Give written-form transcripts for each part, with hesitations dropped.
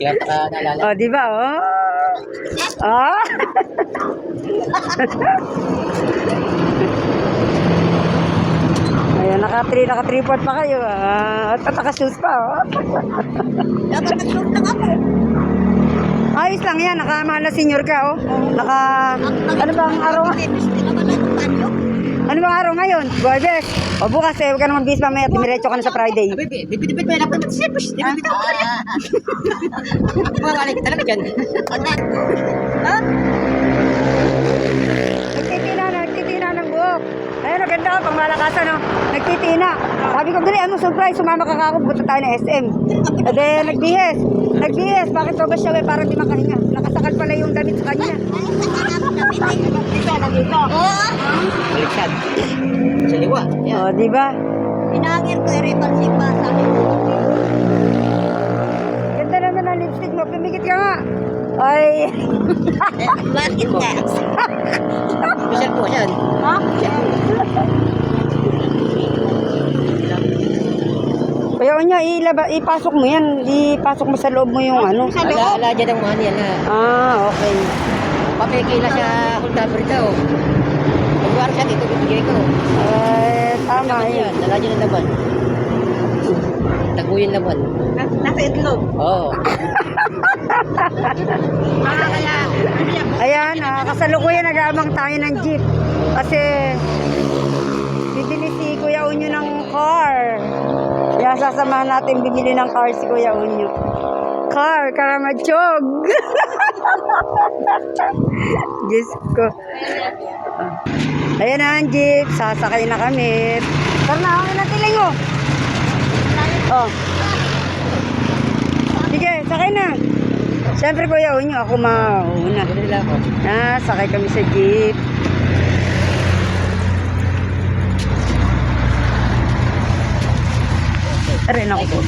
Kaya pa naalala. Oh, di ba? Oh. Ah. Ayan, naka-3-port pa kayo. At naka-shoes pa, oh. Dapat nag-shoot lang ako. Ayos lang yan, nakamahal na senior ka, oh. Ano bang araw? Ano bang araw ngayon? Goyes. O bukas, huwag ka naman bis mamaya, dimiretso ka na sa Friday. Bibit mo yan ako naman siya. Push, bibit ako na yan. Mawawala kita talaga dyan. Nagtitina ng buhok. Ayun, maganda, pang malakasan, no? Nagtitina. Sabi ko, gali, ano, surprise, sumama ka ako, punta tayo na SM. And then, nagbihis. Bakit ba siya, parang di makahinga? Nakasakal pala yung damit sa kanya. Baliktad. Sa liwa. O, di ba? Pinangir ko i-repal si Pa. Sabi ko, Ganda naman ang lipstick mo, pumikit ka nga. Ay. bakit ka? Special po yan. Ha? Kaya niya, ipasok mo yan. Ipasok mo sa loob mo yung ano. Ala dyan ang money yan na. Okay. Papikila siya kung dapat daw. Pagwara siya dito, bibigay ko. Ay, tama Yan, yan. ala dyan ang laban. Taguyin laban. Nasa itlog. Oo. Ayan, kasalukuyan nag-aabang tayo ng jeep. Kasi, bibili si Kuya Unyo ng car. Kaya sasamahan natin bibili ng car si Kuya Unyo. Car, Karamachog. Diyos ko. Ayan na ang jeep. Sasakay na kami. Tara na, ang natiling mo. Oh. Sige, sakay na. Siyempre Kuya Unyo, ako mauna. Nila ako. Sakay kami sa jeep. Rin ako po.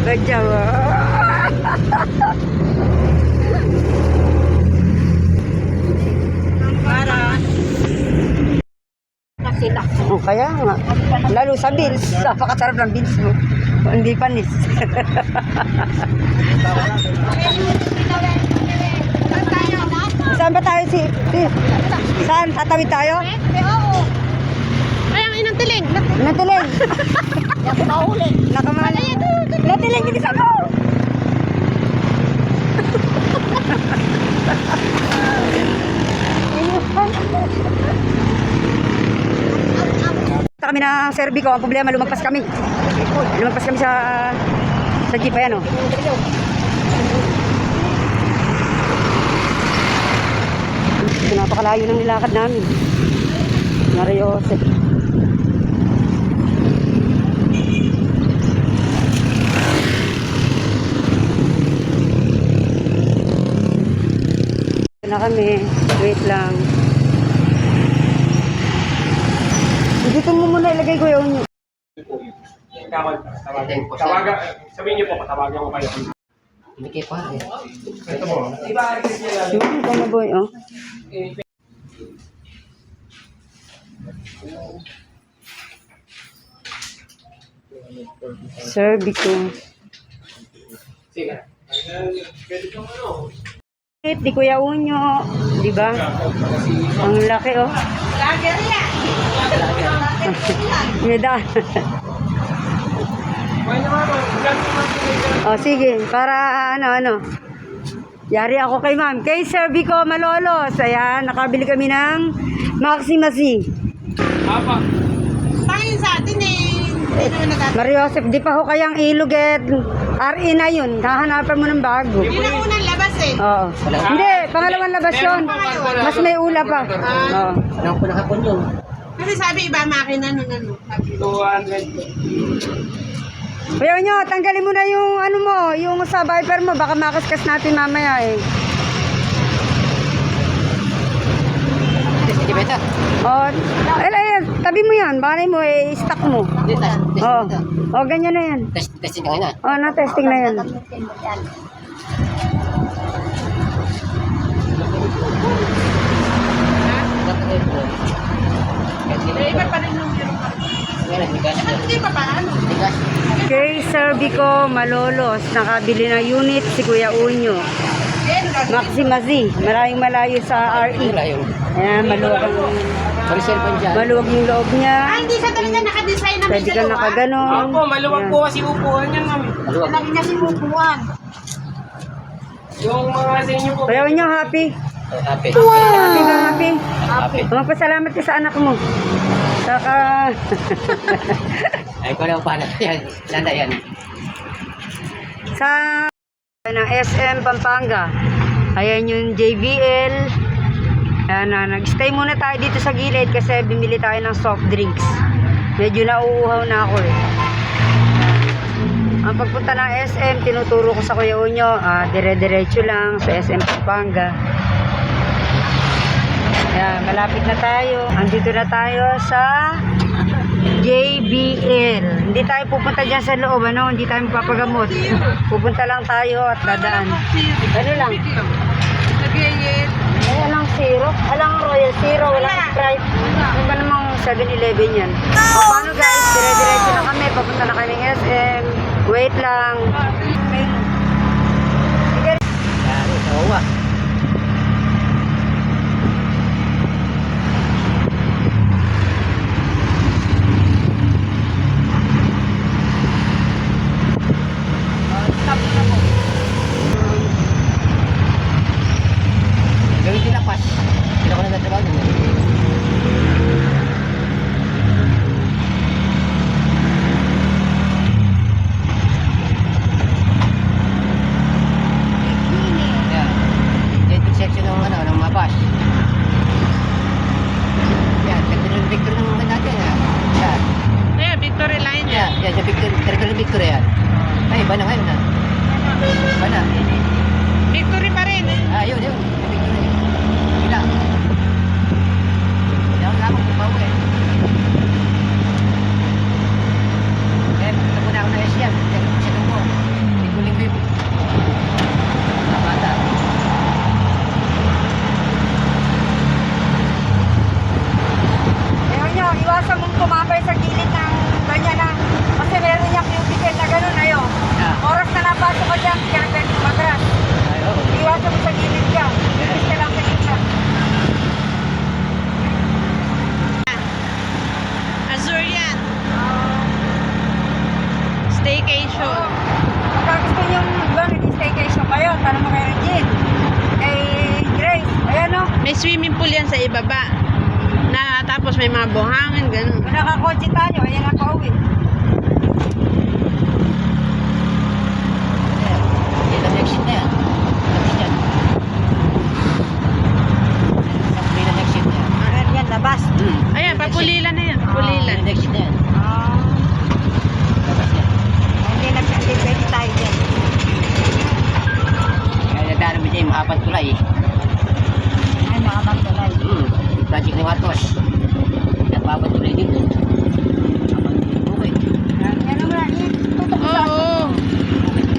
Bagyawa. Kaya nga. Lalo sa bills. Napakasarap ng bills mo. Hindi panis. Saan ba tayo Saan? Tatawid tayo? Oo. Ay, ang inang tiling. Natiling. Ako mahuli. Nakamali. Natiling, hindi sa ako. Kami na Servico, ang problema lumagpas kami. Lumagpas kami sa jeep, ayan o. Napakalayo ng nilakad namin. Mario Jose. Na kami, wait lang. Dito mo muna ilagay ko yung Tawagan, sabihin niyo po, patawagan ko kayo. Hindi kayo pa eh. Ito po. ito na boy, oh. Servico. Sige. Pwede kong ano. Di Kuya Unyo, di ba? Ang laki, oh. Lager yan. Meda. Oh, sige, para ano. Yari ako kay ma'am. Kay Servico Malolos. Ayan, nakabili kami ng Maxima C. Apa. Pangin sa atin eh. Hindi naman nagagawa. Mario Joseph, di pa ho kayang iluget. RE na yun. Hahanapan mo ng bago. Hindi na unang labas eh. Oo. Hindi, pangalawang labas yun. Mas may ula pa. Oo. Anong pinakapon yun? Kasi sabi iba makina nun ano. Sabi ko. 200. Kuya nyo, tanggalin mo na yung ano mo, yung sa Viper mo. Baka makaskas natin mamaya eh. Sige, beta. Oh, tabi mo yan. Baka mo eh, stock mo. Test Oh. beta. Oh, ganyan na yan. Testing ka na. Oh, na-testing na yan. pa rin yung meron pa rin. Wala, bigas. Hindi pa paano? Bigas. Kay Sir Bico Malolos, nakabili ng unit si Kuya Unyo. Maxi Mazi, malayong malayo sa RE. Wala yung Ayan, maluwag ang, parisel pa dyan. maluwag yung loob niya. Ah, hindi siya talaga nakadesign na may Pwede ka dalawa. nakaganon. Opo, maluwag po kasi upuan yan, ma'am. Maluwag. Lagi niya sinubuan. Yung mga sa inyo po. Kuya Unyo, happy? Oh, happy. Happy ba, happy? Happy. Magpasalamat ka sa anak mo. Saka, Ay, ko lang paano yan. Landa yan. sa ng SM Pampanga. Ayan yung JBL. Ayan na, nag-stay muna tayo dito sa gilid kasi bumili tayo ng soft drinks. Medyo nauuhaw na ako eh. Ang pagpunta ng SM, tinuturo ko sa Kuya Unyo, dire-diretso lang sa SM Pampanga. Ayan, malapit na tayo. Andito na tayo sa JBL. Hindi tayo pupunta dyan sa loob, ano? Hindi tayo mapapagamot. Pupunta lang tayo at dadaan. Ano lang? Nag-iayit. Ay, alang zero. Alang Royal Zero. Walang Sprite. Ano ba namang 7-Eleven yan? O, paano guys? Dire-diretso na kami. Papunta na kami ng SM. Wait lang. Yan, sa uwa. Gawin tinapas. Hindi ako nagtatrabaho dun eh. Yan. Yan yung section ng ano, ng mabas. Yan, Victor ng mga natin. Yan. Yeah, Victory Line Yan, yan, sa Victor, territory Victor yan. Ay, iba na ngayon na. Iba na. Victory pa rin. Ah, yun, yun. Sa Victor yun. Sila. Yan ang lamang kung bago eh. Eh, napuna ako na Asia. Yan, siya nung ko. Linggo-linggo yun. Mga bata. Ayaw nyo, iwasan mong tumambay sa gilid ng ganyan na. Kasi meron niyang cubicle na gano'n ayo. Ah. Oras na napasok ka dyan, kaya pwede magras. Ay, oo. Iwasan mo sa gilid ka. Ibig ka lang sa gitna. Azure yan. Staycation. Kung gusto nyo nag-staycation kayo, tanong mo kay Regine. Kay Grace. Ayan o. May swimming pool yan sa ibaba. Na tapos may mga buhangin, ganun. Kung nakakotse tayo, ayan ang pauwi. Yan ang exit na yan. Exit yan. Sa pulila na exit na yan. Ayan yan, labas. Ayan, papulilan na yan. Papulilan. Yung exit na yan. Labas yan. Hindi pwede tayo dyan. Kaya nadaanan mo dyan yung mahapan tulay eh. Ay, makapagtulay. Project ni Matos. Nagpapan tulay dito. Okay. Yan naman, tutok sa Oo.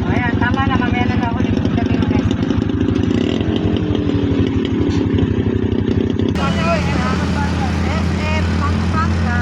Ayan, tama na, mamaya na ako dito sa gabi ng next. SM Pampanga.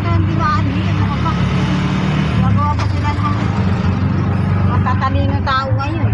kaya hindi maani. Ano ka ba? Nagawa pa sila ng matatalino tao ngayon.